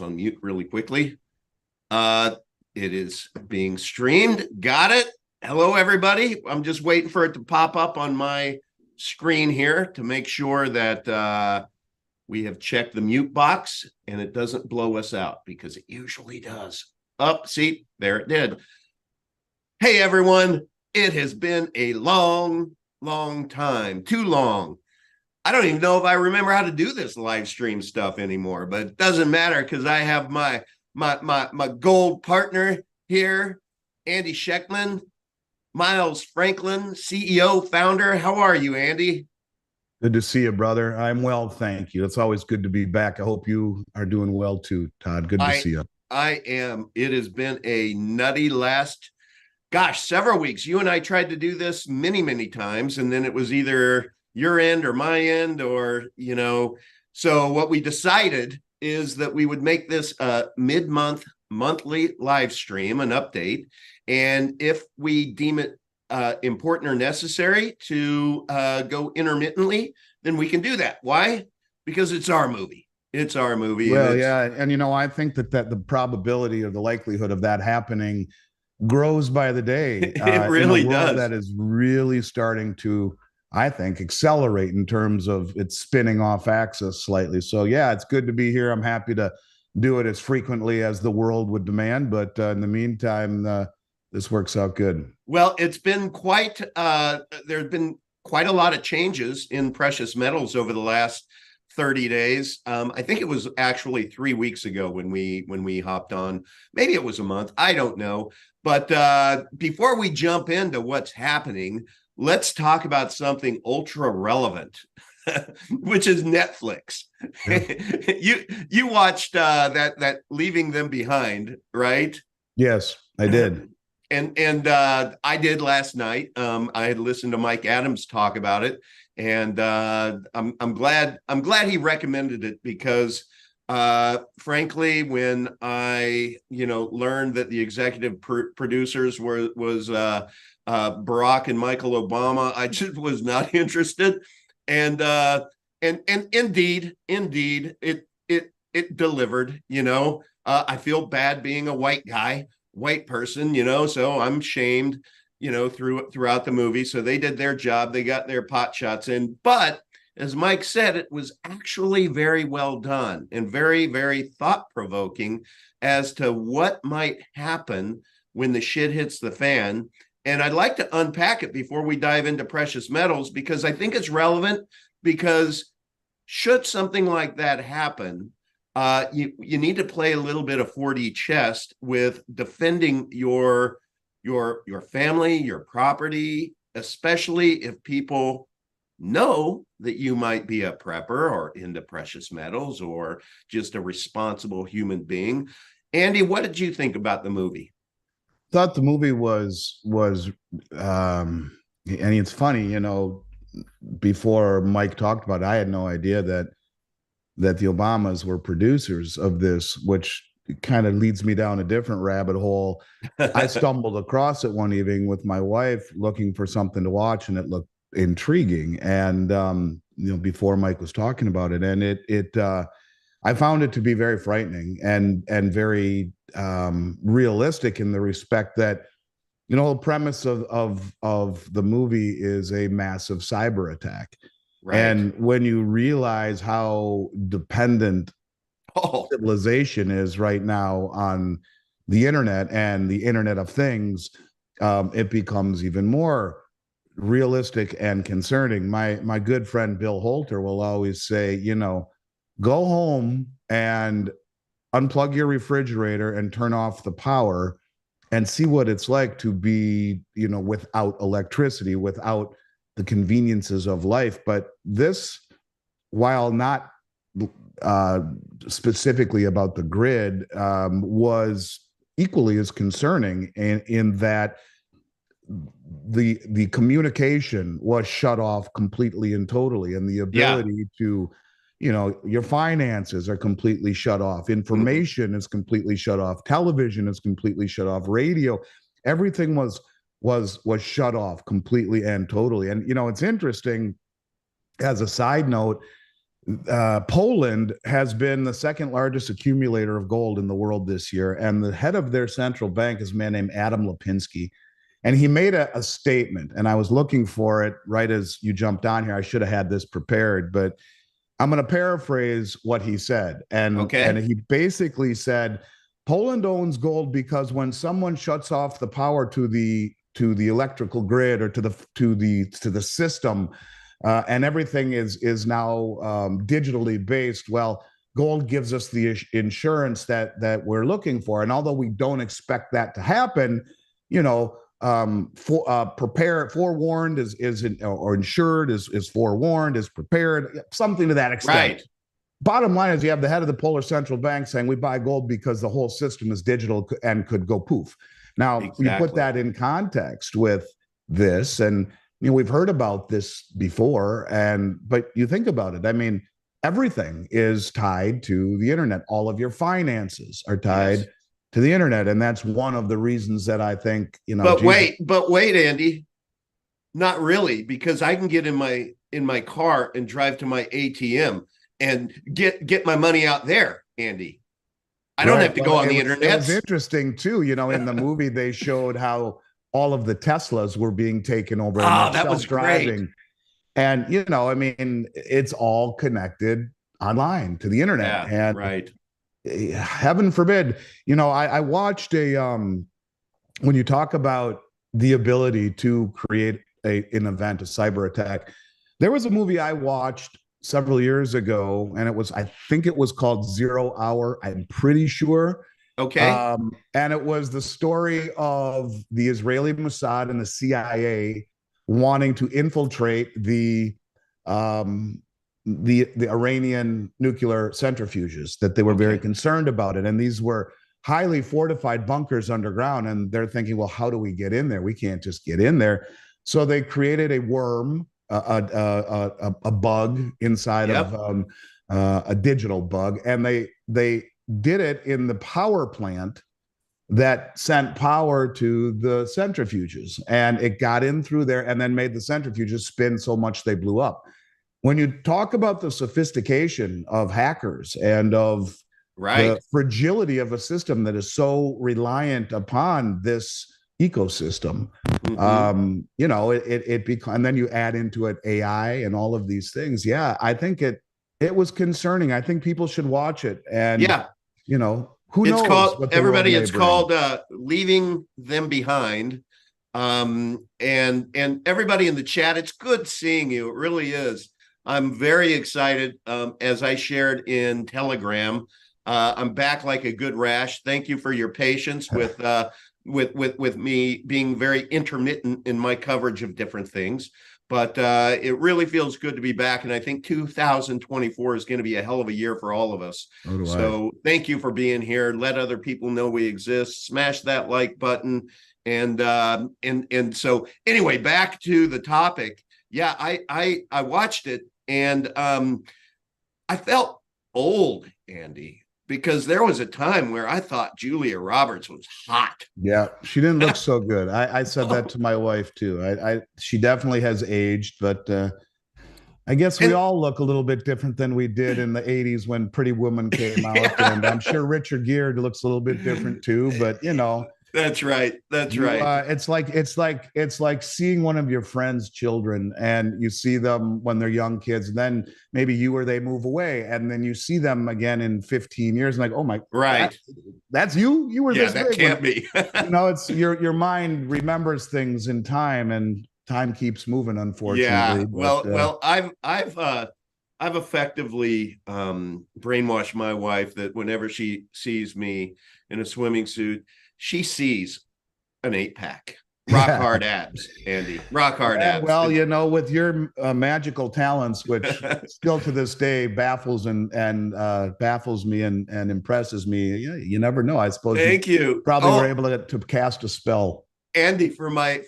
on mute really quickly. Uh, it is being streamed. Got it. Hello, everybody. I'm just waiting for it to pop up on my screen here to make sure that we have checked the mute box and it doesn't blow us out because it usually does. Oh, see, there it did. Hey, everyone. It has been a long time, too long. I don't even know if I remember how to do this live stream stuff anymore, but it doesn't matter because I have my gold partner here, Andy Schechtman, Miles Franklin, CEO, founder. How are you, Andy? Good to see you, brother. I'm well, thank you. It's always good to be back. I hope you are doing well too, Todd. Good to I see you. I am. It has been a nutty last, several weeks. You and I tried to do this many times, and then it was either your end or my end, or. So what we decided is that we would make this a mid-month, monthly live stream, an update, and if we deem it important or necessary to go intermittently, then we can do that. Why? Because it's our movie. It's our movie, and Well, it's yeah, and I think that the probability or the likelihood of that happening grows by the day it in a really world does. that is really starting to, I think, accelerate in terms of its spinning off axis slightly. So, yeah, it's good to be here. I'm happy to do it as frequently as the world would demand. But in the meantime, this works out good. Well, it's been quite there's been quite a lot of changes in precious metals over the last 30 days. I think it was actually 3 weeks ago when we hopped on. Maybe it was a month. I don't know. But before we jump into what's happening, let's talk about something ultra relevant, which is Netflix. Yeah. You watched that Leaving Them Behind, right? Yes, I did. And I did last night. I had listened to Mike Adams talk about it, and I'm glad he recommended it because, frankly, when I learned that the executive producers was Barack and Michael Obama, I just was not interested, and indeed it delivered. I feel bad being a white person, so I'm shamed, throughout the movie. So they did their job. They got their pot shots in. But as Mike said, it was actually very well done and very thought provoking as to what might happen when the shit hits the fan. And I'd like to unpack it before we dive into precious metals because I think it's relevant because should something like that happen, you need to play a little bit of 4D chess with defending your family, your property, especially if people know that you might be a prepper or into precious metals or just a responsible human being. Andy, what did you think about the movie? Thought the movie was and it's funny, before Mike talked about it, I had no idea that the Obamas were producers of this, which kind of leads me down a different rabbit hole. I stumbled across it one evening with my wife looking for something to watch, and it looked intriguing. And before Mike was talking about it, and I found it to be very frightening and very realistic in the respect that the premise of the movie is a massive cyber attack. Right. And when you realize how dependent Oh, civilization is right now on the internet and the Internet of Things, it becomes even more realistic and concerning. My good friend Bill Holter will always say, go home and unplug your refrigerator and turn off the power and see what it's like to be, without electricity, without the conveniences of life. But this, while not uh, specifically about the grid, was equally as concerning in that the communication was shut off completely and totally, and the yeah. ability to, your finances are completely shut off, Mhm. information is completely shut off, television is completely shut off, radio, everything was shut off completely and totally. And it's interesting, as a side note, Poland has been the second largest accumulator of gold in the world this year, and the head of their central bank is a man named Adam Lipinski. And he made a statement, and I was looking for it right as you jumped on here. I should have had this prepared, but I'm going to paraphrase what he said. And Okay. he basically said, Poland owns gold because when someone shuts off the power to the electrical grid or to the system, and everything is now digitally based. Well, gold gives us the insurance that we're looking for, and although we don't expect that to happen, you know, forewarned is or insured is forewarned is prepared, something to that extent. Right. Bottom line is you have the head of the Polar Central Bank saying we buy gold because the whole system is digital and could go poof. Now you put Exactly. that in context with this, and we've heard about this before, but you think about it. I mean, everything is tied to the internet. All of your finances are Yes. tied to the internet, and that's one of the reasons that I think Jesus. But wait, Andy, not really, because I can get in my car and drive to my ATM and get my money out there, Andy. I don't Right. have to Well, go on the it was internet. interesting too. In the movie they showed how all of the Teslas were being taken over and they're Ah, that was great. self-driving. And I mean, it's all connected online to the internet. Yeah, And right. heaven forbid, I watched when you talk about the ability to create an event, a cyber attack, there was a movie I watched several years ago, and I think it was called Zero Hour. I'm pretty sure. Okay. And it was the story of the Israeli Mossad and the CIA wanting to infiltrate um, the Iranian nuclear centrifuges, that they were very Okay. concerned about it. And these were highly fortified bunkers underground. And they're thinking, well, how do we get in there? We can't just get in there. So they created a worm, a bug inside of Yep. a digital bug, and they did it in the power plant that sent power to the centrifuges, and it got in through there and then made the centrifuges spin so much they blew up. When you talk about the sophistication of hackers and of the Right. fragility of a system that is so reliant upon this ecosystem, Mm-hmm. and then you add into it AI and all of these things. Yeah, I think it was concerning. I think people should watch it, and Yeah. who It's knows called what the world everybody. may It's bring. called Leaving Them Behind. And everybody in the chat, it's good seeing you. It really is. I'm very excited. As I shared in Telegram, I'm back like a good rash. Thank you for your patience with me being very intermittent in my coverage of different things. But it really feels good to be back. And I think 2024 is going to be a hell of a year for all of us. So do I. So thank you for being here. Let other people know we exist. Smash that like button. And so anyway, back to the topic. Yeah, I watched it, and I felt old, Andy, because there was a time where I thought Julia Roberts was hot. Yeah, she didn't look so good. I said that to my wife too. She definitely has aged, but I guess we And all look a little bit different than we did in the 80s when Pretty Woman came out. And I'm yeah, sure Richard Gere looks a little bit different too. But that's right. That's you right. it's like seeing one of your friends' children, and you see them when they're young kids, and then maybe you or they move away, and then you see them again in 15 years, and like, oh my, that Right. that's you. You were Yeah, this that big when can't be. it's your mind remembers things in time, and time keeps moving, Yeah. unfortunately. But I've effectively brainwashed my wife that whenever she sees me in a swimming suit, she sees an 8 pack. Rock yeah. hard abs, Andy. Rock hard Yeah, abs. well, with your magical talents, which still to this day baffles me and impresses me, you never know. I suppose you Thank you. probably were Oh, able to cast a spell. Andy, for my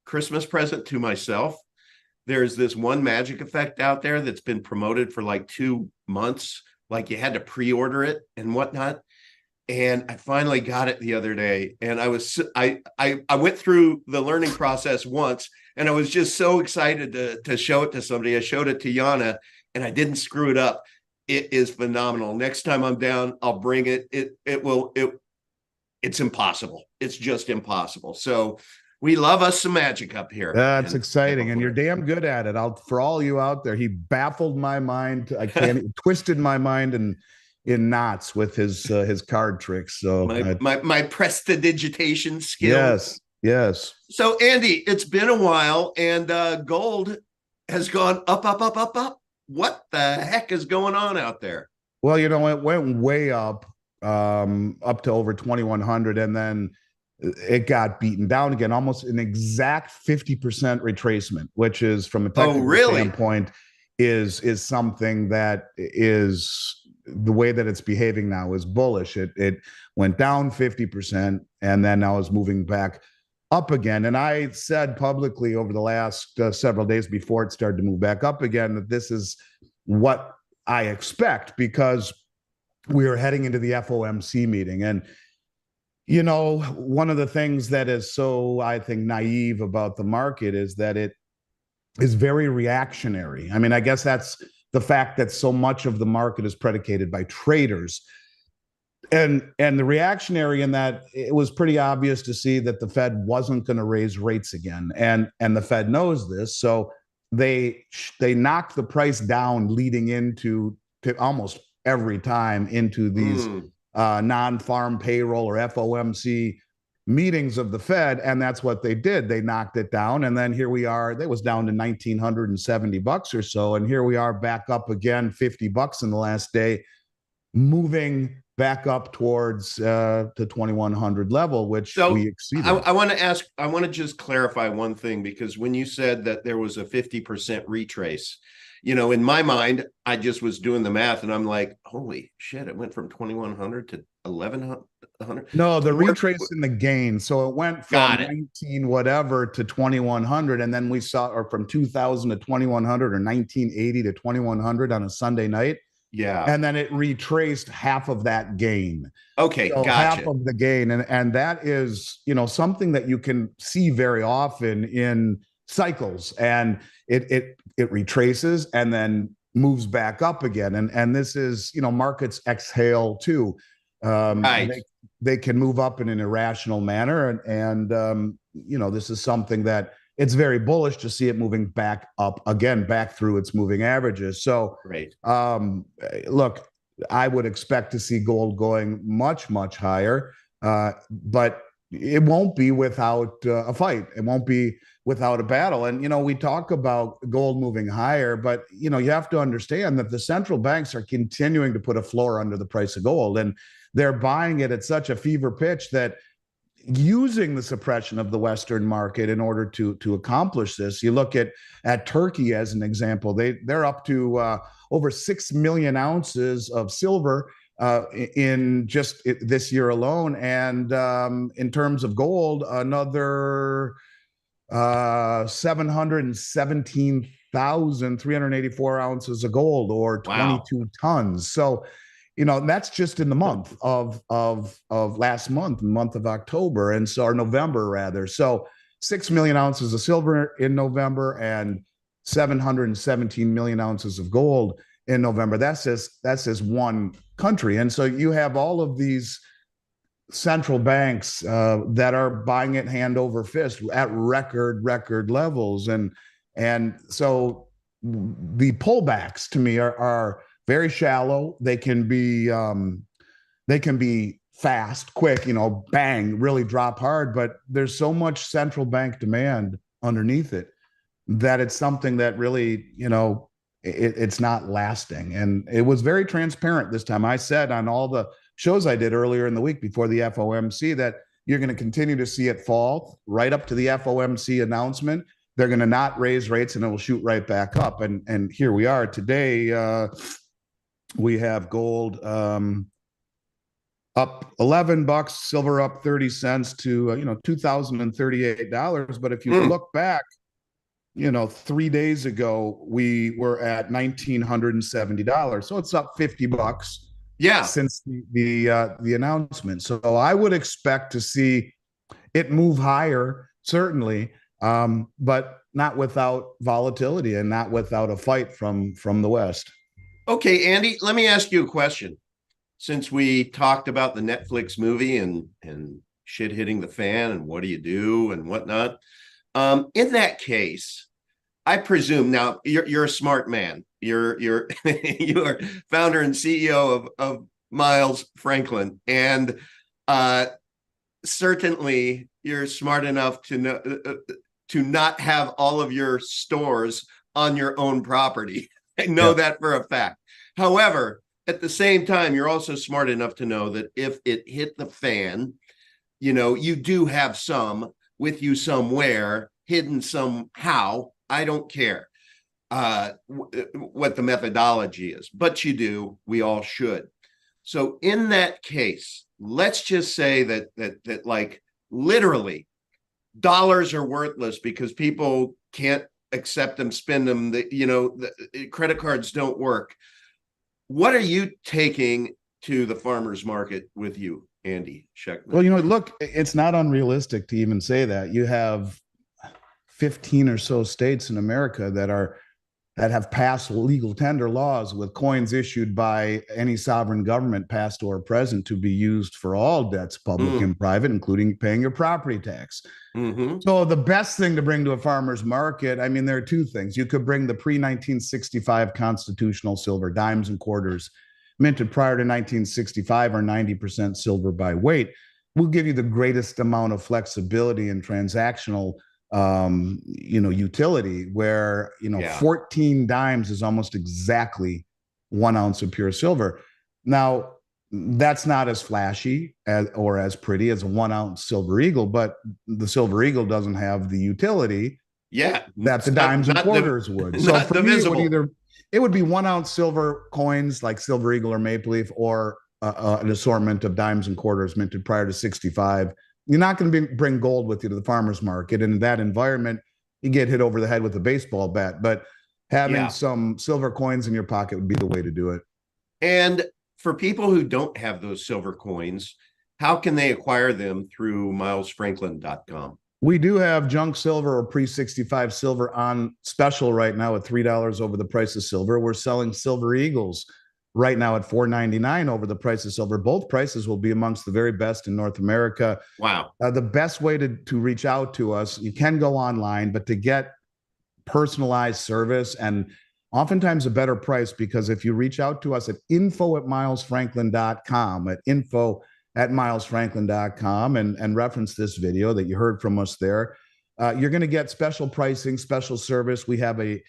Christmas present to myself, there's this one magic effect out there that's been promoted for like 2 months. Like you had to pre-order it and whatnot. And I finally got it the other day, and I went through the learning process once, and I was just so excited to show it to somebody. I showed it to Yana, and I didn't screw it up. It is phenomenal. Next time I'm down, I'll bring it. It's impossible. It's just impossible. So we love us some magic up here That's in Tampa, exciting, and you're Florida. damn good at it. I'll for all you out there. He baffled my mind. I can't twisted my mind in knots with his card tricks. So my prestidigitation skills. yes, yes. So Andy, it's been a while, and gold has gone up, up, up, up, up. What the heck is going on out there? Well, it went way up to over 2,100, and then it got beaten down again, almost an exact 50% retracement, which is from a Oh, technical really? standpoint, is something that is the way that it's behaving now is bullish. It went down 50%, and then now is moving back up again. And I said publicly over the last several days before it started to move back up again that this is what I expect, because we are heading into the FOMC meeting. And one of the things that is so, I think, naive about the market is that it is very reactionary. I mean, I guess that's the fact that so much of the market is predicated by traders. And the reactionary in that, it was pretty obvious to see that the Fed wasn't going to raise rates again. And the Fed knows this. So they knocked the price down leading into almost every time into these non-farm payroll or FOMC meetings of the Fed, and that's what they did. They knocked it down, and then here we are. It was down to $1,970 or so, and here we are back up again, $50 in the last day, moving back up towards the 2,100 level, which So we exceeded. I want to ask, I want to just clarify one thing, because when you said that there was a 50% retrace, in my mind, I just was doing the math and I'm like, holy shit, it went from 2,100 to 1,100. No, the retrace in the gain. So it went from Got it. 19 whatever to 2,100, and then we saw, or from 2,000 to 2,100, or 1980 to 2,100 on a Sunday night. Yeah. And then it retraced half of that gain. Okay. So half Gotcha. of the gain. And that is, something that you can see very often in cycles. And it retraces and then moves back up again. And this is, markets exhale too. Right. They can move up in an irrational manner. And this is something that it's very bullish to see it moving back up again, back through its moving averages. So, Great. Look, I would expect to see gold going much, much higher, but it won't be without a fight. It won't be without a battle. And, we talk about gold moving higher, but, you have to understand that the central banks are continuing to put a floor under the price of gold, and they're buying it at such a fever pitch that using the suppression of the Western market in order to accomplish this. You look at Turkey as an example. They're up to over 6 million ounces of silver in just this year alone, and in terms of gold, another 717,384 ounces of gold, or Wow. 22 tons. So that's just in the month of last month, the month of October, and so, or November rather. So 6 million ounces of silver in November and 717 million ounces of gold in November. That's just one country. And so you have all of these central banks that are buying it hand over fist at record levels. And so the pullbacks to me are very shallow. They can be fast, quick, bang, really drop hard. But there's so much central bank demand underneath it that it's something that really, it's not lasting. And it was very transparent this time. I said on all the shows I did earlier in the week before the FOMC that you're going to continue to see it fall right up to the FOMC announcement. They're going to not raise rates, and it will shoot right back up. And here we are today. We have gold up $11, silver up 30 cents to $2,038. But if you look back, 3 days ago we were at $1,970, so it's up $50. Yeah. Since the announcement. So I would expect to see it move higher, certainly. but not without volatility and not without a fight from the West. Okay, Andy, let me ask you a question. Since we talked about the Netflix movie and shit hitting the fan and what do you do and whatnot, in that case, I presume now you're a smart man. You're you're founder and CEO of Miles Franklin, and uh, certainly you're smart enough to know to not have all of your stores on your own property. I know Yep. that for a fact. However, at the same time, you're also smart enough to know that if it hit the fan, you do have some with you somewhere, hidden somehow. I don't care what the methodology is, but you do. We all should. So in that case, let's just say that like literally dollars are worthless because people can't accept them, spend them. The credit cards don't work. What are you taking to the farmers market with you, Andy Well, Schechtman? look, it's not unrealistic to even say that. You have 15 or so states in America that have passed legal tender laws with coins issued by any sovereign government, past or present, to be used for all debts, public Mm, and private, including paying your property tax. mm-hmm. So the best thing to bring to a farmer's market, I mean, there are two things. You could bring the pre-1965 constitutional silver dimes and quarters minted prior to 1965 or 90% silver by weight. Will give you the greatest amount of flexibility and transactional utility where, Yeah, 14 dimes is almost exactly 1 ounce of pure silver. Now, that's not as flashy or as pretty as a 1 ounce silver eagle, but the silver eagle doesn't have the utility yeah. that the It's not dimes and not the quarters would. So not for me, divisible. it would be 1 ounce silver coins like silver eagle or maple leaf, or an assortment of dimes and quarters minted prior to 65. You're not going to bring gold with you to the farmer's market. And in that environment, you get hit over the head with a baseball bat. But having Yeah, some silver coins in your pocket would be the way to do it. and for people who don't have those silver coins, how can they acquire them through milesfranklin.com? We do have junk silver or pre 65 silver on special right now at $3 over the price of silver. We're selling silver eagles right now at $4.99 over the price of silver. Both prices will be amongst the very best in North America. Wow. The best way to reach out to us, you can go online, but to get personalized service and oftentimes a better price, because if you reach out to us at info@milesfranklin.com and reference this video that you heard from us there, you're going to get special pricing, special service. We have a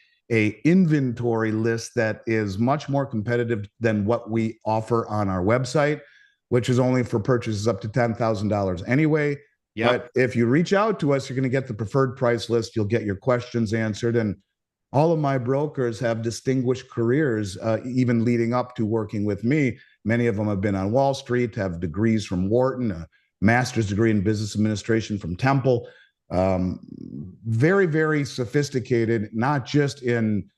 inventory list that is much more competitive than what we offer on our website, which is only for purchases up to $10,000 anyway. Yep. But if you reach out to us, you're going to get the preferred price list. You'll get your questions answered. And all of my brokers have distinguished careers, even leading up to working with me. Many of them have been on Wall Street, have degrees from Wharton, a master's degree in business administration from Temple. Um, Very, very sophisticated, not just in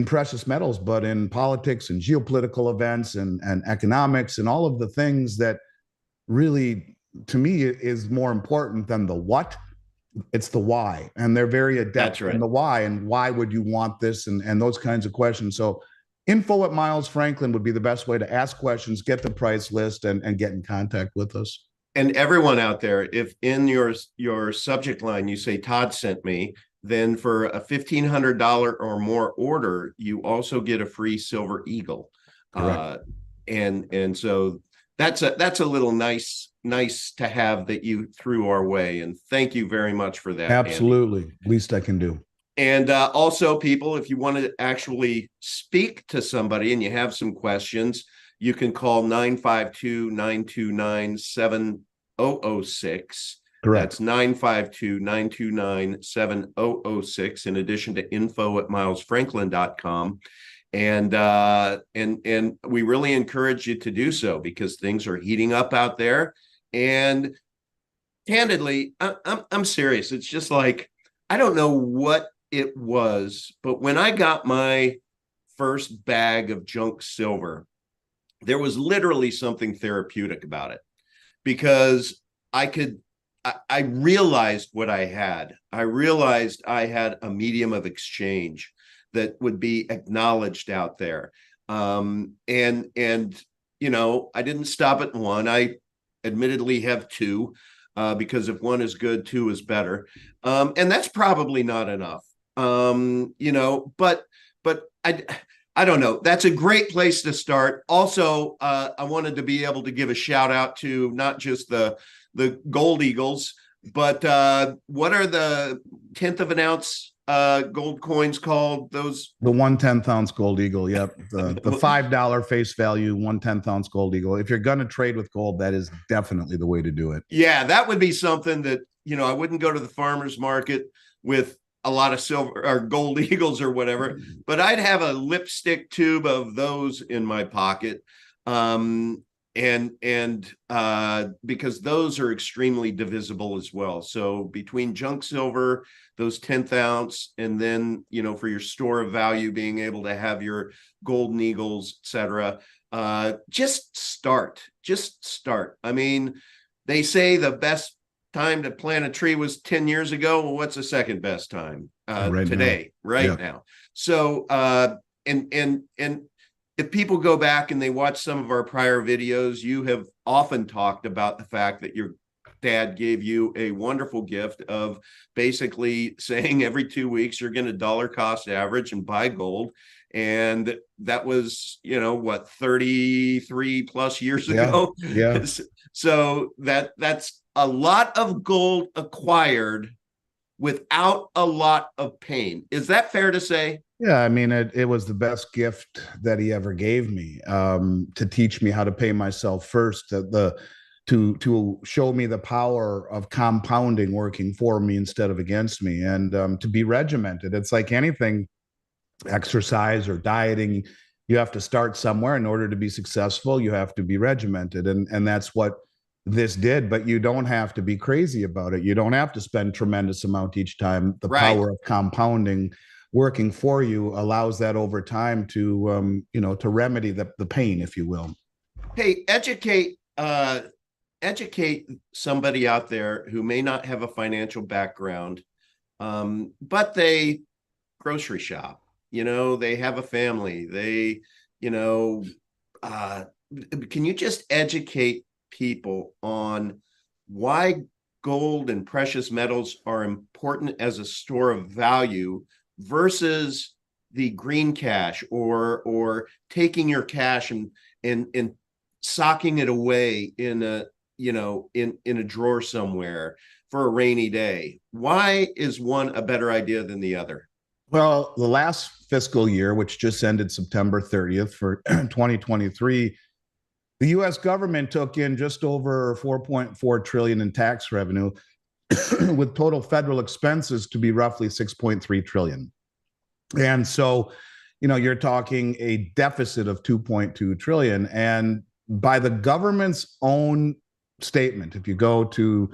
precious metals, but in politics and geopolitical events and economics and all of the things that really, to me, is more important than the what. It's the why, and they're very That's adept in right. the why, and why would you want this, and those kinds of questions. So info at Miles Franklin would be the best way to ask questions, get the price list, and get in contact with us. And everyone out there, if in your subject line you say Todd sent me, then for a $1,500 or more order, you also get a free silver eagle. Correct. Uh, and so that's a little nice to have that you threw our way. And thank you very much for that, Andy. Absolutely. Least I can do. And also, people, if you want to actually speak to somebody and you have some questions, you can call 952-929-7006. Correct. That's 952-929-7006, in addition to info@milesfranklin.com. And we really encourage you to do so because things are heating up out there. And candidly, I'm serious. It's just like, I don't know what it was, but when I got my first bag of junk silver, there was literally something therapeutic about it because I could I realized what I had. I realized I had a medium of exchange that would be acknowledged out there. And I didn't stop at one. I admittedly have two, because if one is good, two is better. And that's probably not enough. But I don't know. That's a great place to start. Also, I wanted to be able to give a shout out to not just the Gold Eagles, but what are the tenth of an ounce gold coins called? Those The 1/10 ounce gold eagle. Yep. The $5 face value 1/10 ounce gold eagle. If you're going to trade with gold, that is definitely the way to do it. Yeah, that would be something that, I wouldn't go to the farmer's market with a lot of silver or gold eagles or whatever, but I'd have a lipstick tube of those in my pocket. And because those are extremely divisible as well. So between junk silver, those 10th ounce, and then, for your store of value, being able to have your golden eagles, etc. Just start. I mean, they say the best time to plant a tree was 10 years ago. Well, what's the second best time? Right now. Today, right Yeah. now. So, and if people go back and they watch some of our prior videos, you have often talked about the fact that your dad gave you a wonderful gift of basically saying every 2 weeks you're going to dollar cost average and buy gold. And that was, what, 33 plus years Yeah. ago. Yeah. So that's a lot of gold acquired without a lot of pain. Is that fair to say? Yeah, I mean, it was the best gift that he ever gave me, to teach me how to pay myself first, to show me the power of compounding working for me instead of against me, and to be regimented. It's like anything, exercise or dieting. You have to start somewhere. In order to be successful, you have to be regimented, and that's what this did. But you don't have to be crazy about it. You don't have to spend tremendous amount each time. The Right. power of compounding working for you allows that over time to remedy the pain, if you will. Hey, educate somebody out there who may not have a financial background, but they grocery shop. They have a family. They, you know, uh, can you just educate people on why gold and precious metals are important as a store of value versus the green cash, or taking your cash and socking it away in a in a drawer somewhere for a rainy day? Why is one a better idea than the other? Well, the last fiscal year, which just ended September 30th for 2023, the US government took in just over 4.4 trillion in tax revenue, with total federal expenses to be roughly 6.3 trillion. And so, you're talking a deficit of 2.2 trillion. And by the government's own statement, if you go to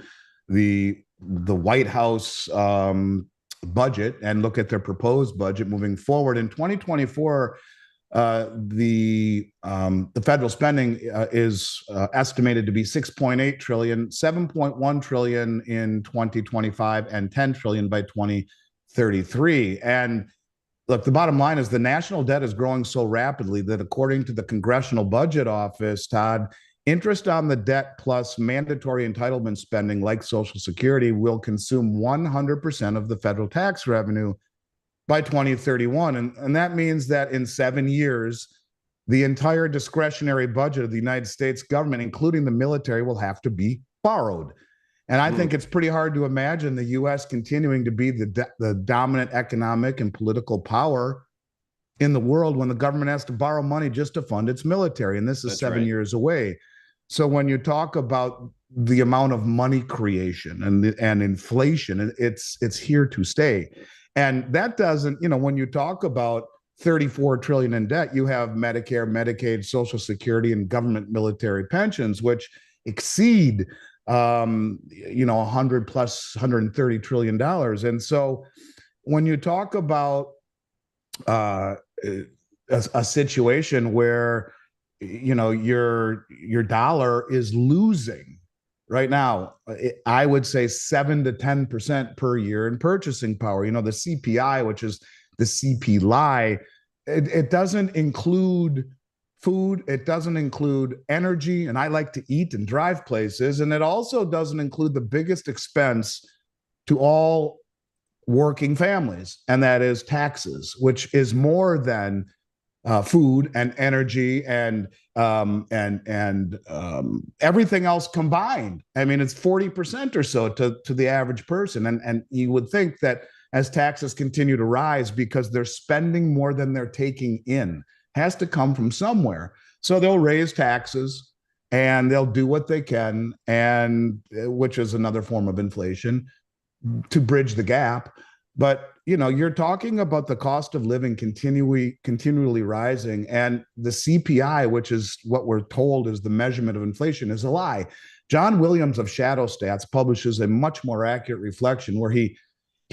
the White House budget and look at their proposed budget moving forward in 2024, the federal spending is estimated to be 6.8 trillion, 7.1 trillion in 2025, and 10 trillion by 2033. And look, the bottom line is the national debt is growing so rapidly that, according to the Congressional Budget Office, Todd, interest on the debt plus mandatory entitlement spending like Social Security will consume 100% of the federal tax revenue by 2031. And that means that in 7 years, the entire discretionary budget of the United States government, including the military, will have to be borrowed. And I think it's pretty hard to imagine the U.S. continuing to be the dominant economic and political power in the world when the government has to borrow money just to fund its military. And this is That's 7 years away. So when you talk about the amount of money creation and inflation, it's here to stay. And that doesn't, when you talk about 34 trillion in debt, you have Medicare, Medicaid, Social Security, and government military pensions, which exceed 100 plus $130 trillion. And so when you talk about a situation where your dollar is losing right now, I would say 7 to 10% per year in purchasing power. You know, the CPI, which is the CPI, it doesn't include food, it doesn't include energy, and I like to eat and drive places, and it also doesn't include the biggest expense to all working families, and that is taxes, which is more than food and energy and everything else combined. I mean, it's 40% or so to the average person, and you would think that as taxes continue to rise because they're spending more than they're taking in, has to come from somewhere. So they'll raise taxes and they'll do what they can, and which is another form of inflation to bridge the gap. But you know, you're talking about the cost of living continually rising, and the CPI, which is what we're told is the measurement of inflation, is a lie. John Williams of Shadow Stats publishes a much more accurate reflection where he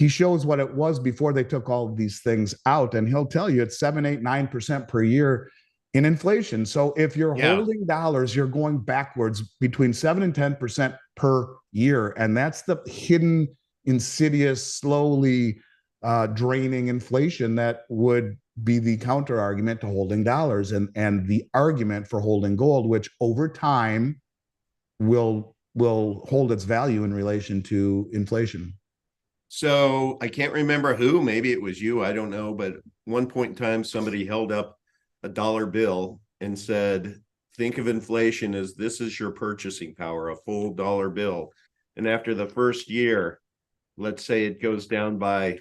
shows what it was before they took all of these things out, and he'll tell you it's 7, 8, 9% per year in inflation. So if you're Yeah. holding dollars, you're going backwards between 7 and 10% per year, and that's the hidden, insidious, slowly draining inflation that would be the counter argument to holding dollars, and the argument for holding gold, which over time will hold its value in relation to inflation. So I can't remember who, maybe it was you, I don't know, but one point in time somebody held up a dollar bill and said, think of inflation as this is your purchasing power, a full dollar bill. And after the first year, let's say it goes down by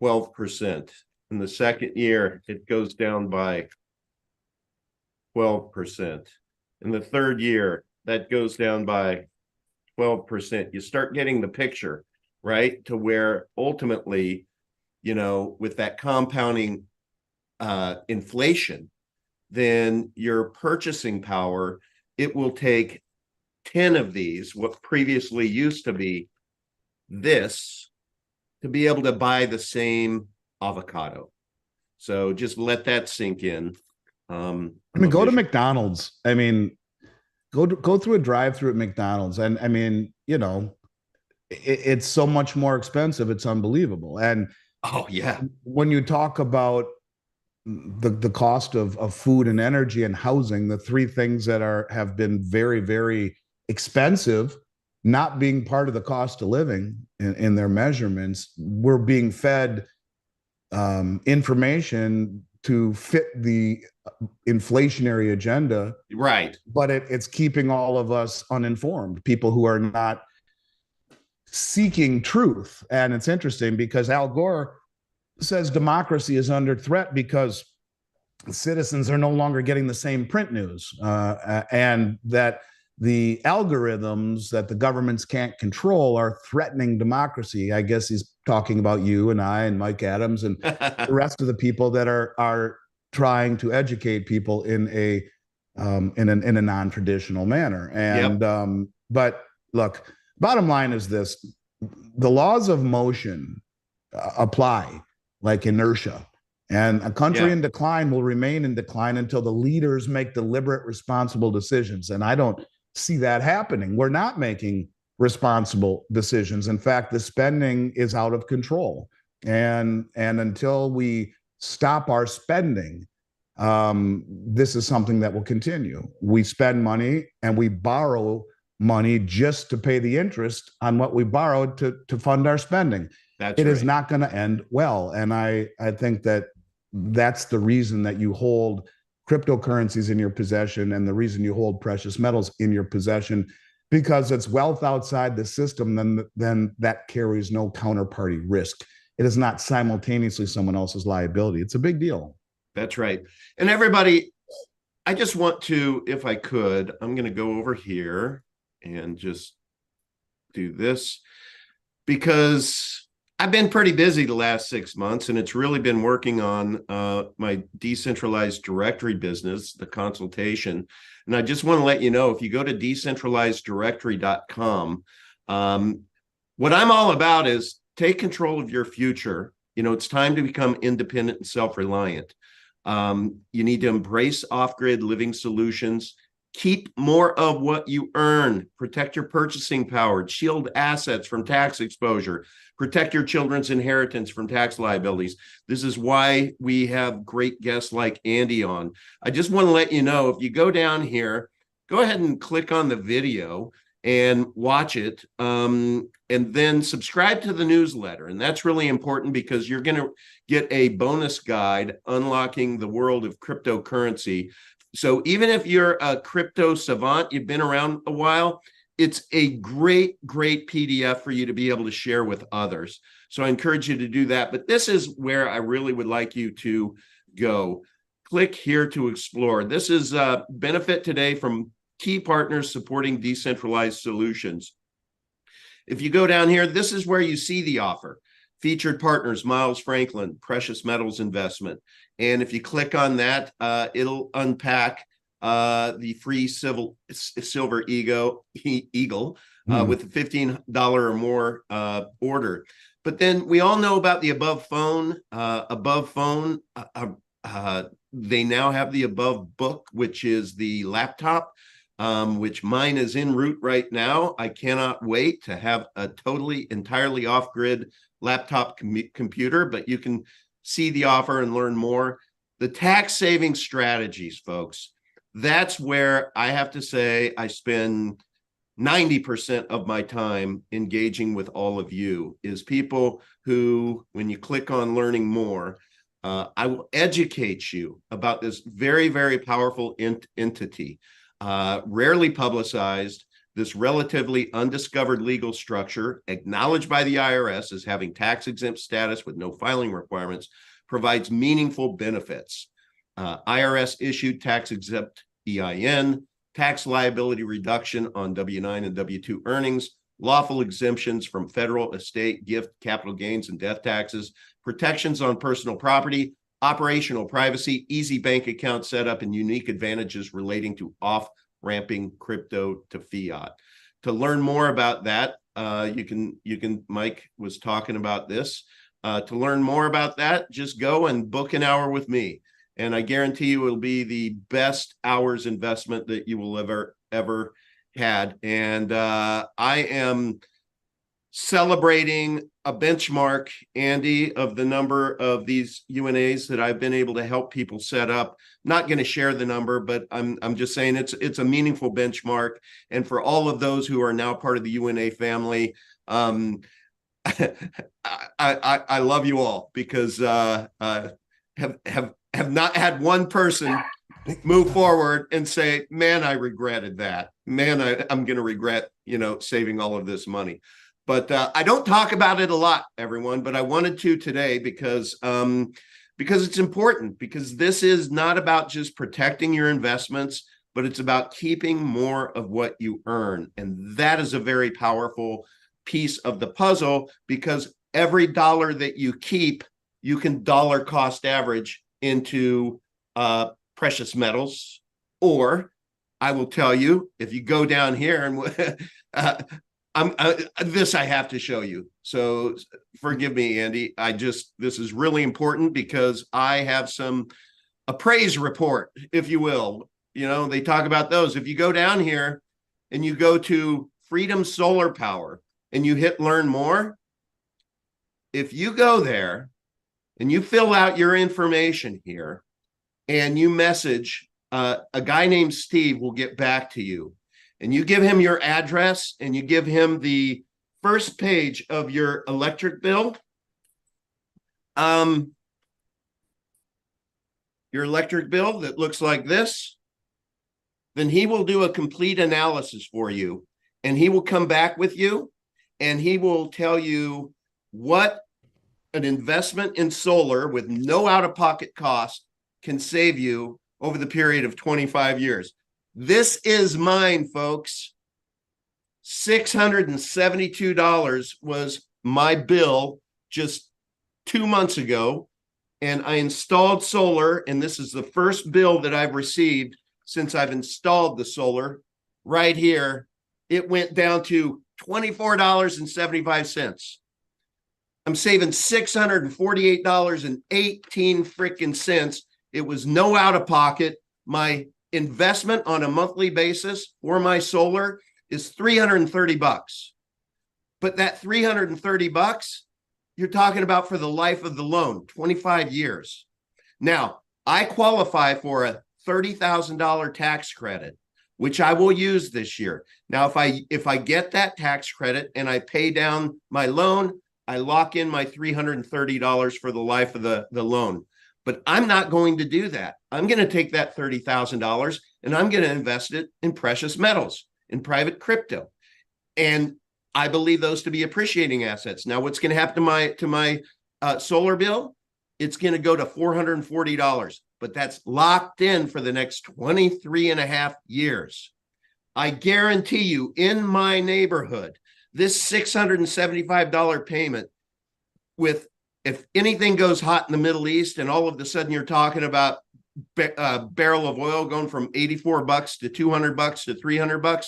12%. In the second year, it goes down by 12%. In the third year, that goes down by 12%. You start getting the picture, right? To where ultimately, you know, with that compounding inflation, then your purchasing power, it will take 10 of these, what previously used to be this, to be able to buy the same avocado. So just let that sink in. I mean, go to McDonald's. I mean, go through a drive-through at McDonald's, and I mean, you know, it's so much more expensive. It's unbelievable. And oh yeah, when you talk about the cost of food and energy and housing, the three things that have been very, very expensive, not being part of the cost of living in their measurements, we're being fed information to fit the inflationary agenda, right. but it's keeping all of us uninformed, people who are not seeking truth. And it's interesting because Al Gore says democracy is under threat because citizens are no longer getting the same print news, and that the algorithms that the governments can't control are threatening democracy. I guess he's talking about you and I and Mike Adams and the rest of the people that are trying to educate people in a non-traditional manner. And Yep. But look, bottom line is this: the laws of motion apply, like inertia. And a country Yeah. in decline will remain in decline until the leaders make deliberate, responsible decisions. And I don't see that happening. We're not making responsible decisions. In fact, the spending is out of control. And until we stop our spending, this is something that will continue. We spend money and we borrow money just to pay the interest on what we borrowed to fund our spending. That's It right. is not going to end well. And I think that that's the reason that you hold cryptocurrencies in your possession, and the reason you hold precious metals in your possession, because it's wealth outside the system, then that carries no counterparty risk. It is not simultaneously someone else's liability. It's a big deal. That's right. And everybody, I just want to, if I could, I'm going to go over here and just do this because I've been pretty busy the last 6 months, and it's really been working on my decentralized directory business, the consultation. And I just want to let you know, if you go to decentralizeddirectory.com, what I'm all about is take control of your future. You know, it's time to become independent and self-reliant. You need to embrace off-grid living solutions. Keep more of what you earn. Protect your purchasing power. Shield assets from tax exposure. Protect your children's inheritance from tax liabilities. This is why we have great guests like Andy on. I just want to let you know, if you go down here, go ahead and click on the video and watch it. And then subscribe to the newsletter. And that's really important because you're going to get a bonus guide unlocking the world of cryptocurrency. So even if you're a crypto savant, you've been around a while, it's a great PDF for you to be able to share with others. So I encourage you to do that. But this is where I really would like you to go. Click here to explore. This is a benefit today from key partners supporting decentralized solutions. If you go down here, this is where you see the offer. Featured partners, Miles Franklin, Precious Metals Investment. And if you click on that, it'll unpack the free silver eagle with a $15 or more order. But then we all know about the above phone. They now have the above book, which is the laptop, which mine is en route right now. I cannot wait to have a entirely off-grid laptop computer, but you can see the offer and learn more. The tax saving strategies, folks, that's where I have to say I spend 90% of my time engaging with all of you, is people who, when you click on learning more, I will educate you about this very powerful entity, rarely publicized, this relatively undiscovered legal structure, acknowledged by the IRS as having tax-exempt status with no filing requirements, provides meaningful benefits. IRS-issued tax-exempt EIN, tax liability reduction on W-9 and W-2 earnings, lawful exemptions from federal, estate, gift, capital gains, and death taxes, protections on personal property, operational privacy, easy bank account setup, and unique advantages relating to off-ramping crypto to fiat. To learn more about that, Mike was talking about this. To learn more about that, just go and book an hour with me. And I guarantee you it'll be the best hours investment that you will ever had. And I am celebrating a benchmark, Andy, of the number of these UNAs that I've been able to help people set up. Not going to share the number, but I'm just saying it's a meaningful benchmark. And for all of those who are now part of the UNA family, I love you all, because have not had one person move forward and say, man, I regretted that. Man, I'm going to regret, saving all of this money. But I don't talk about it a lot, everyone, but I wanted to today because it's important, because this is not about just protecting your investments, but it's about keeping more of what you earn. And that is a very powerful piece of the puzzle, because every dollar that you keep, you can dollar cost average into precious metals. Or I will tell you, if you go down here and this I have to show you. So forgive me, Andy. This is really important, because I have some appraise report, if you will. They talk about those. If you go down here and you go to Freedom Solar Power and you hit learn more, if you go there and you fill out your information here and you message, a guy named Steve will get back to you, and you give him your address and you give him the first page of your electric bill, your electric bill that looks like this, then he will do a complete analysis for you, and he will come back with you and he will tell you what an investment in solar with no out-of-pocket cost can save you over the period of 25 years. This is mine, folks. $672 was my bill just 2 months ago, and I installed solar, and this is the first bill that I've received since I've installed the solar. Right here, it went down to $24.75. I'm saving $648.18 freaking cents. It was no out of pocket. My investment on a monthly basis for my solar is $330. But that $330, you're talking about for the life of the loan, 25 years. Now, I qualify for a $30,000 tax credit, which I will use this year. Now, if I get that tax credit and I pay down my loan, I lock in my $330 for the life of the loan. But I'm not going to do that. I'm going to take that $30,000 and I'm going to invest it in precious metals, in private crypto. And I believe those to be appreciating assets. Now, what's going to happen to my solar bill? It's going to go to $440, but that's locked in for the next 23 and a half years. I guarantee you, in my neighborhood, this $675 payment, with if anything goes hot in the Middle East and all of a sudden you're talking about a barrel of oil going from $84 to $200 to $300,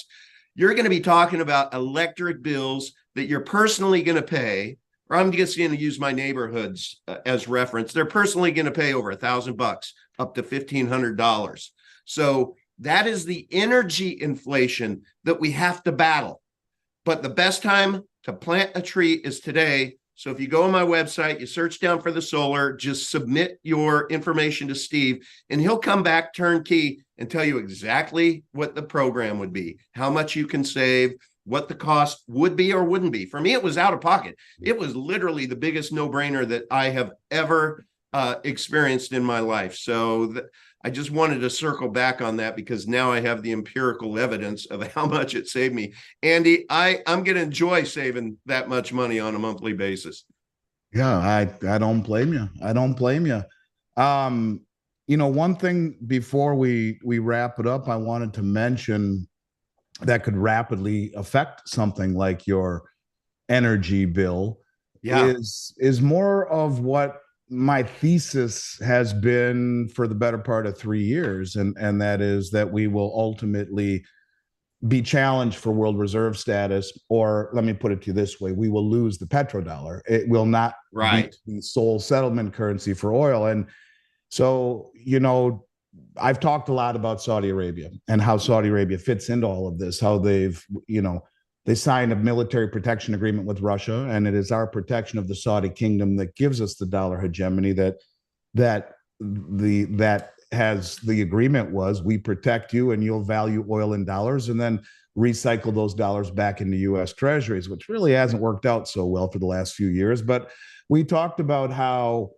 you're going to be talking about electric bills that you're personally going to pay, or I'm just going to use my neighborhoods as reference. They're personally going to pay over $1,000 up to $1,500. So that is the energy inflation that we have to battle. But the best time to plant a tree is today. So if you go on my website, you search down for the solar, just submit your information to Steve, and he'll come back turnkey and tell you exactly what the program would be, how much you can save, what the cost would be or wouldn't be. For me, it was out of pocket. It was literally the biggest no-brainer that I have ever experienced in my life. So I just wanted to circle back on that because now I have the empirical evidence of how much it saved me. Andy, I'm going to enjoy saving that much money on a monthly basis. Yeah, I don't blame you. I don't blame you. One thing before we wrap it up, I wanted to mention that could rapidly affect something like your energy bill. Yeah. Is more of what my thesis has been for the better part of 3 years, and that is that we will ultimately be challenged for world reserve status, or let me put it to you this way: we will lose the petrodollar. It will not be the sole settlement currency for oil. And so, I've talked a lot about Saudi Arabia and how Saudi Arabia fits into all of this, how they signed a military protection agreement with Russia, and it is our protection of the Saudi kingdom that gives us the dollar hegemony. That has the agreement was, we protect you and you'll value oil in dollars and then recycle those dollars back into U.S. treasuries, which really hasn't worked out so well for the last few years. But we talked about how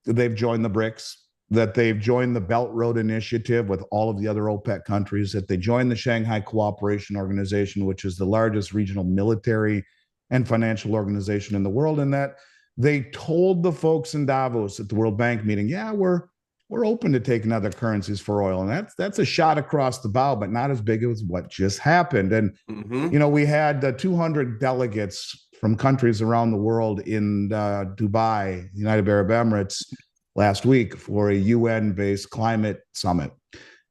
they've joined the BRICS, that they've joined the Belt Road Initiative with all of the other OPEC countries, that they joined the Shanghai Cooperation Organization, which is the largest regional military and financial organization in the world, and that they told the folks in Davos at the World Bank meeting, yeah, we're open to taking other currencies for oil. And that's a shot across the bow, but not as big as what just happened. And, we had 200 delegates from countries around the world in Dubai, United Arab Emirates, last week for a UN-based climate summit.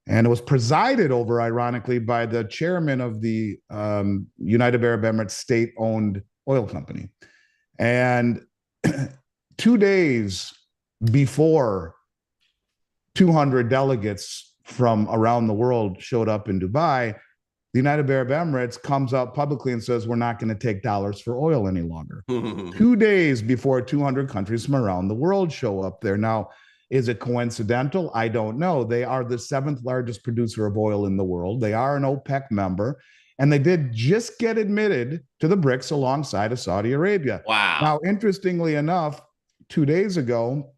And it was presided over, ironically, by the chairman of the United Arab Emirates state-owned oil company. And 2 days before 200 delegates from around the world showed up in Dubai, the United Arab Emirates comes out publicly and says, we're not going to take dollars for oil any longer. 2 days before 200 countries from around the world show up there. Now, is it coincidental? I don't know. They are the 7th largest producer of oil in the world. They are an OPEC member, and they did just get admitted to the BRICS alongside of Saudi Arabia. Wow. Now, interestingly enough, 2 days ago,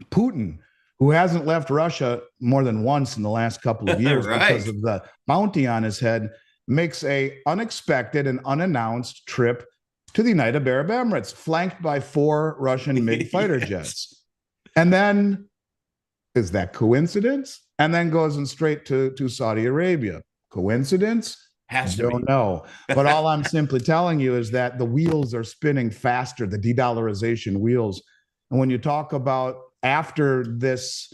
Putin, who hasn't left Russia more than once in the last couple of years because of the bounty on his head, makes a unexpected and unannounced trip to the United Arab Emirates, flanked by 4 Russian MiG fighter jets. And then, is that coincidence? And then goes in straight to Saudi Arabia. Coincidence? Has to Don't know. But all I'm simply telling you is that the wheels are spinning faster, the de-dollarization wheels. And when you talk about after this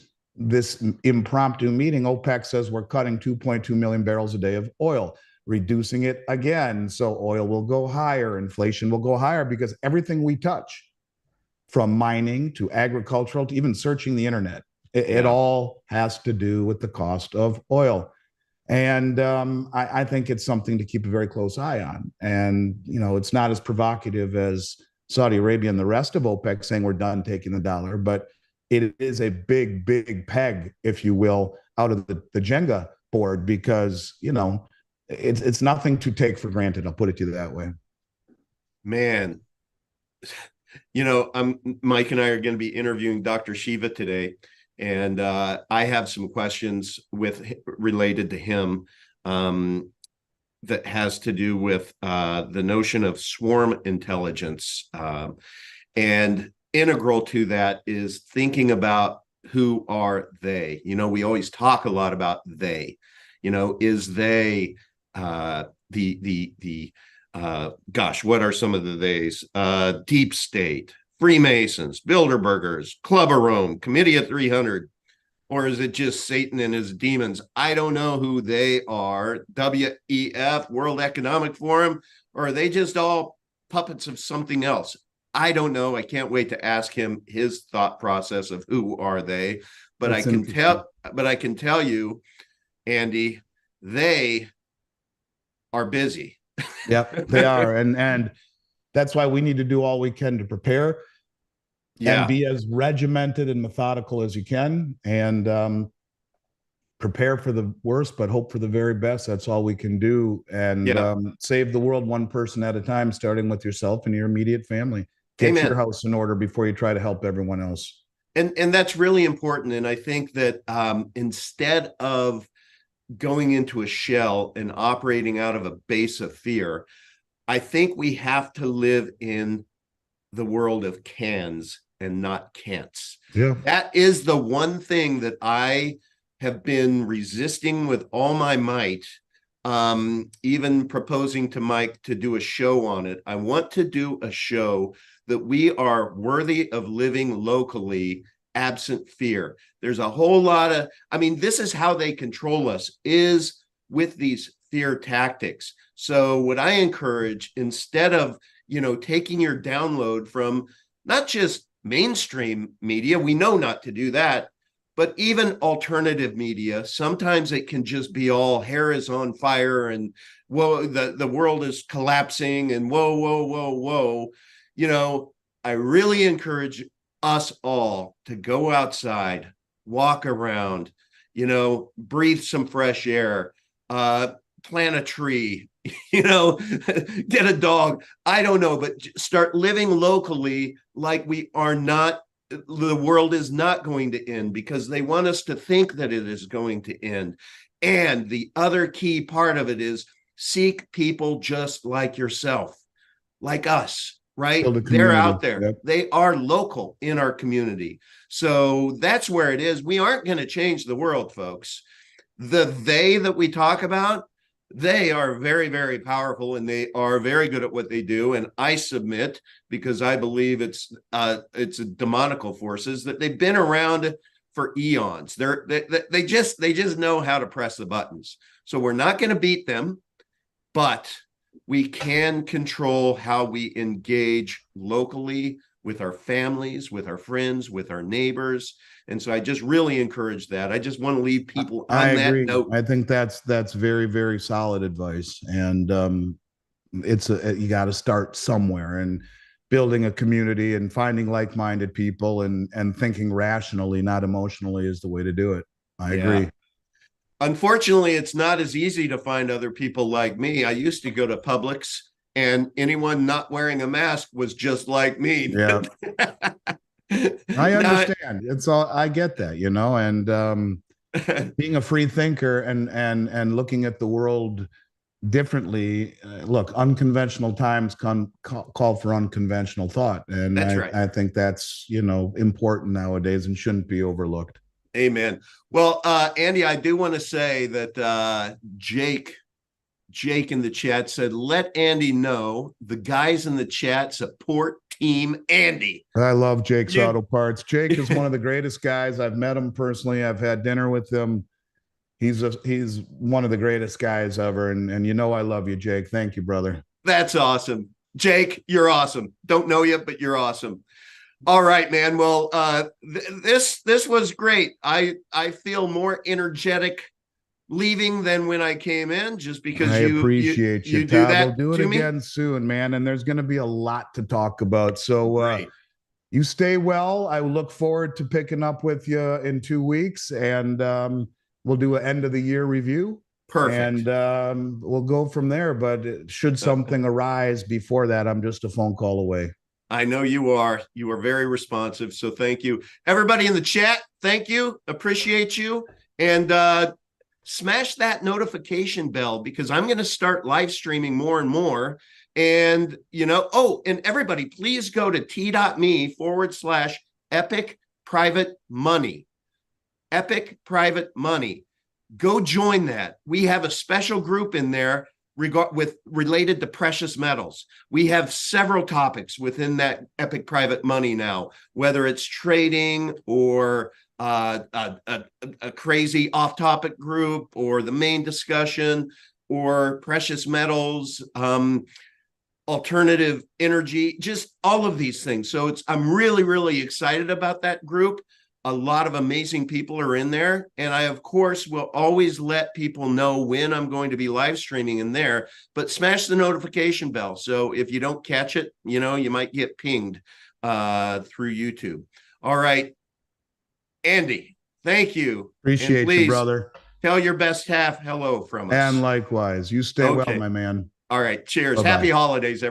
impromptu meeting, OPEC says we're cutting 2.2 million barrels a day of oil, reducing it again. So oil will go higher, inflation will go higher, because everything we touch, from mining to agricultural to even searching the internet, It Yeah. all has to do with the cost of oil. And I think it's something to keep a very close eye on. And, it's not as provocative as Saudi Arabia and the rest of OPEC saying we're done taking the dollar, but it is a big, big peg, if you will, out of the Jenga board because, it's nothing to take for granted. I'll put it to you that way. Man, Mike and I are going to be interviewing Dr. Shiva today, and I have some questions related to him that has to do with the notion of swarm intelligence, and integral to that is thinking about who are they. We always talk a lot about they. Is they the gosh, what are some of the theys? Deep State, Freemasons, Bilderbergers, Club of Rome, Committee of 300, or is it just Satan and his demons? I don't know who they are. WEF, World Economic Forum, or are they just all puppets of something else? I don't know. I can't wait to ask him his thought process of who are they. But I That's can interesting. tell you, Andy, they are busy. Yep, they are. And that's why we need to do all we can to prepare and Yeah. be as regimented and methodical as you can and prepare for the worst, but hope for the very best. That's all we can do. And Yeah. save the world one person at a time, starting with yourself and your immediate family. Get your Amen. house in order before you try to help everyone else. And that's really important. And I think that instead of going into a shell and operating out of a base of fear, I think we have to live in the world of cans and not can'ts. Yeah. That is the one thing that I have been resisting with all my might, even proposing to Mike to do a show on it. I want to do a show that we are worthy of living locally absent fear. There's a whole lot of, I mean, this is how they control us, is with these fear tactics. So what I encourage, instead of, taking your download from not just mainstream media, we know not to do that, but even alternative media, sometimes it can just be all hair is on fire and whoa, the world is collapsing and whoa, whoa, whoa, whoa. I really encourage us all to go outside, walk around, breathe some fresh air, plant a tree, get a dog. I don't know, but start living locally like we are not, the world is not going to end because they want us to think that it is going to end. And the other key part of it is seek people just like yourself, like us, right? Build a They're community. out there. Yep. They are local in our community. So that's where it is. We aren't going to change the world, folks. They that we talk about, they are very, very powerful and they are very good at what they do. And I submit, because I believe it's demonical forces, that they've been around for eons. They just know how to press the buttons. So we're not going to beat them, but we can control how we engage locally with our families, with our friends, with our neighbors. And so I just really encourage that. I just want to leave people I on that agree. note. I think that's very, very solid advice. And you got to start somewhere and building a community and finding like-minded people and thinking rationally, not emotionally, is the way to do it. I Yeah. agree. Unfortunately, it's not as easy to find other people like me. I used to go to Publix and anyone not wearing a mask was just like me. Yeah, I Now, understand. It's all I get that, and being a free thinker and looking at the world differently. Look, unconventional times call for unconventional thought, and that's I, right. I think that's important nowadays and shouldn't be overlooked. Amen. Well, Andy, I do want to say that Jake in the chat said, let Andy know the guys in the chat support Team Andy. I love Jake's You Auto Parts. Jake is one of the greatest guys. I've met him personally. I've had dinner with him. He's one of the greatest guys ever. And I love you, Jake. Thank you, brother. That's awesome. Jake, you're awesome. Don't know you, but you're awesome. All right, man. Well, this was great. I feel more energetic leaving than when I came in, just because I appreciate you, you do Todd. We'll that do it to me. again soon, man. And there's going to be a lot to talk about. So Great. you stay well. I look forward to picking up with you in 2 weeks, and we'll do an end of the year review, Perfect. and we'll go from there. But should something arise before that, I'm just a phone call away. I know you are. You are very responsive. So thank you. Everybody in the chat, thank you. Appreciate you. And smash that notification bell, because I'm going to start live streaming more and more. And, oh, and everybody, please go to t.me/epic private money. Epic private money. Go join that. We have a special group in there related to precious metals. We have several topics within that Epic Private Money now, whether it's trading or a crazy off-topic group, or the main discussion, or precious metals, alternative energy, just all of these things. So I'm really, really excited about that group. A lot of amazing people are in there. And I, of course, will always let people know when I'm going to be live streaming in there, but smash the notification bell. So if you don't catch it, you might get pinged through YouTube. All right, Andy, thank you. And Appreciate you, please brother. tell your best half hello from And us. likewise, you stay well, Okay. my man. All right. Cheers. Bye bye. Happy holidays, everyone.